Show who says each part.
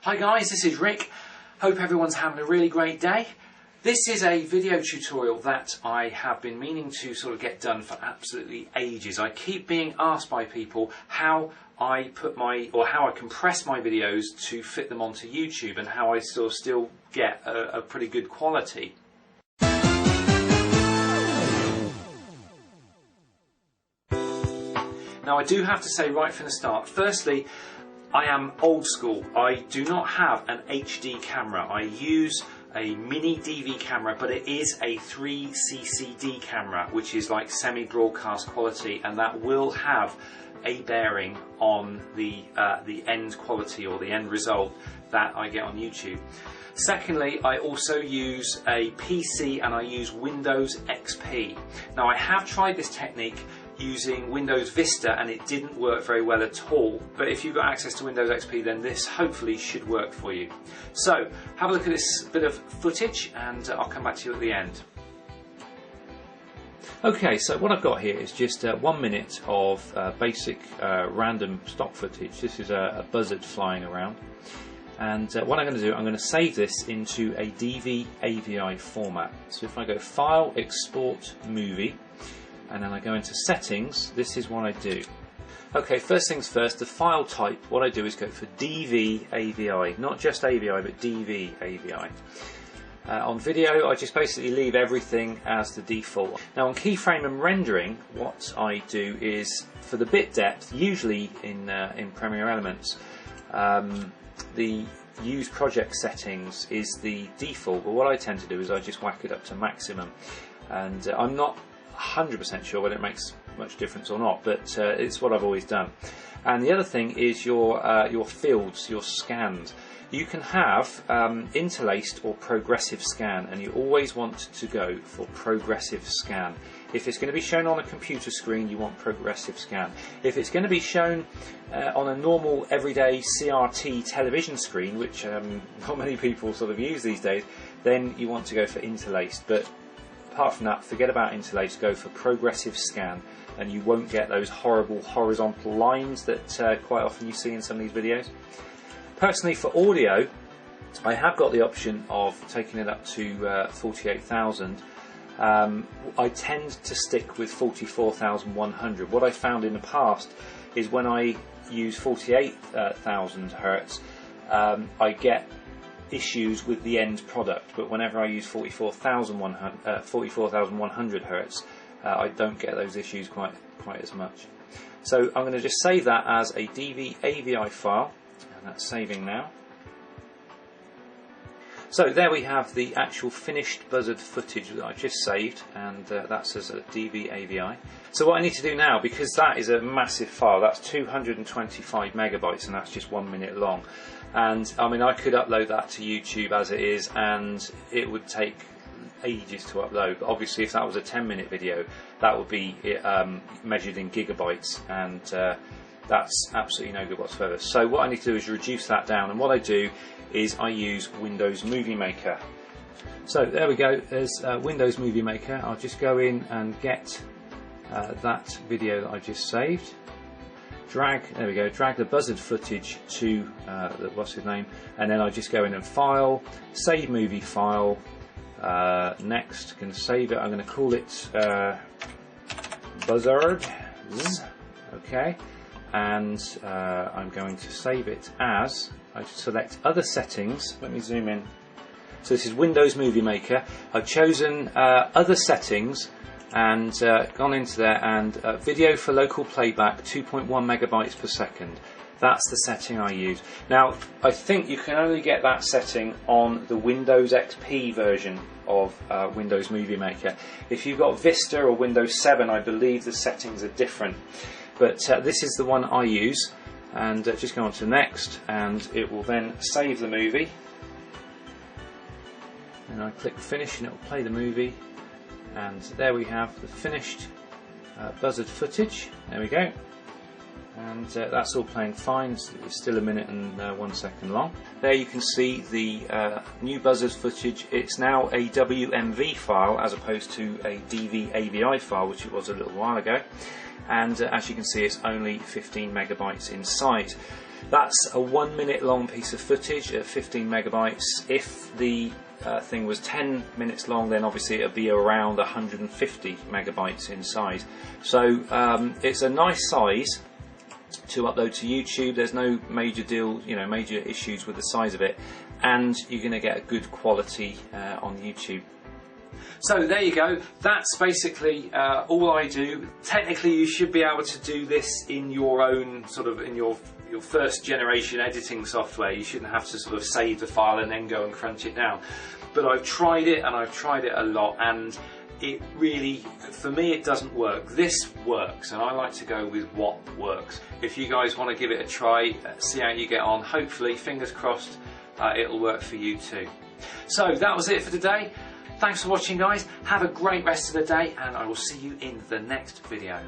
Speaker 1: Hi guys, this is Rick. Hope everyone's having a really great day. This is a video tutorial that I have been meaning to sort of get done for absolutely ages. I keep being asked by people how I compress my videos to fit them onto YouTube and how I sort of still get a pretty good quality. Now I do have to say right from the start, firstly, I am old school. I do not have an HD camera. I use a mini DV camera, but it is a 3CCD camera, which is like semi-broadcast quality, and that will have a bearing on the end quality or the end result that I get on YouTube. Secondly, I also use a PC and I use Windows XP. Now I have tried this technique using Windows Vista and it didn't work very well at all, but if you've got access to Windows XP then this hopefully should work for you. So have a look at this bit of footage and I'll come back to you at the end. Okay, so what I've got here is just 1 minute of basic random stock footage. This is a buzzard flying around, and what I'm going to do, I'm going to save this into a DV AVI format. So if I go File, Export, Movie, and then I go into Settings, this is what I do. Okay, first things first, the file type, what I do is go for DV AVI, not just AVI but DV AVI. On video, I just basically leave everything as the default. Now on keyframe and rendering, what I do is, for the bit depth, usually in Premiere Elements, the use project settings is the default, but what I tend to do is I just whack it up to maximum. And I'm not 100% sure whether it makes much difference or not, but it's what I've always done. And the other thing is your fields, your scans. You can have interlaced or progressive scan, and you always want to go for progressive scan. If it's going to be shown on a computer screen, you want progressive scan. If it's going to be shown on a normal everyday CRT television screen, which not many people sort of use these days, then you want to go for interlaced. But apart from that, forget about interlaced, go for progressive scan, and you won't get those horrible horizontal lines that quite often you see in some of these videos. Personally, for audio, I have got the option of taking it up to 48,000. I tend to stick with 44,100. What I found in the past is when I use 48,000 hertz, I get issues with the end product, but whenever I use 44,100 hertz, I don't get those issues quite as much. So I'm going to just save that as a DV AVI file, and that's saving now. So there we have the actual finished buzzard footage that I just saved, and that's as a DV AVI. So what I need to do now, because that is a massive file, that's 225 megabytes and that's just 1 minute long, and I mean I could upload that to YouTube as it is and it would take ages to upload, but obviously if that was a 10-minute video that would be measured in gigabytes, and that's absolutely no good whatsoever. So what I need to do is reduce that down, and what I do is I use Windows Movie Maker. So there we go, there's Windows Movie Maker. I'll just go in and get that video that I just saved. Drag the buzzard footage to what's his name, and then I just go in and File, Save Movie File, next, can save it. I'm going to call it Buzzard, okay, and I'm going to save it as, I select other settings, let me zoom in. So this is Windows Movie Maker. I've chosen other settings and gone into there, and video for local playback 2.1 megabytes per second. That's the setting I use. Now I think you can only get that setting on the Windows XP version of Windows Movie Maker. If you've got Vista or Windows 7, I believe the settings are different, but this is the one I use. And just go on to next, and it will then save the movie, and I click finish and it will play the movie, and there we have the finished buzzard footage. There we go, and that's all playing fine. It's still 1 minute and 1 second long. There you can see the new buzzard footage. It's now a WMV file as opposed to a DV AVI file, which it was a little while ago. And as you can see, it's only 15 megabytes in size. That's a 1 minute long piece of footage at 15 megabytes. If the thing was 10 minutes long, then obviously it'll be around 150 megabytes in size. So it's a nice size to upload to YouTube. There's no major major issues with the size of it, and you're going to get a good quality on YouTube. So there you go, that's basically all I do. Technically you should be able to do this in your own in your first generation editing software. You shouldn't have to sort of save the file and then go and crunch it down. But I've tried it, and I've tried it a lot, and it really, for me, it doesn't work. This works, and I like to go with what works. If you guys want to give it a try, see how you get on, hopefully, fingers crossed, it'll work for you too. So that was it for today. Thanks for watching, guys. Have a great rest of the day, and I will see you in the next video.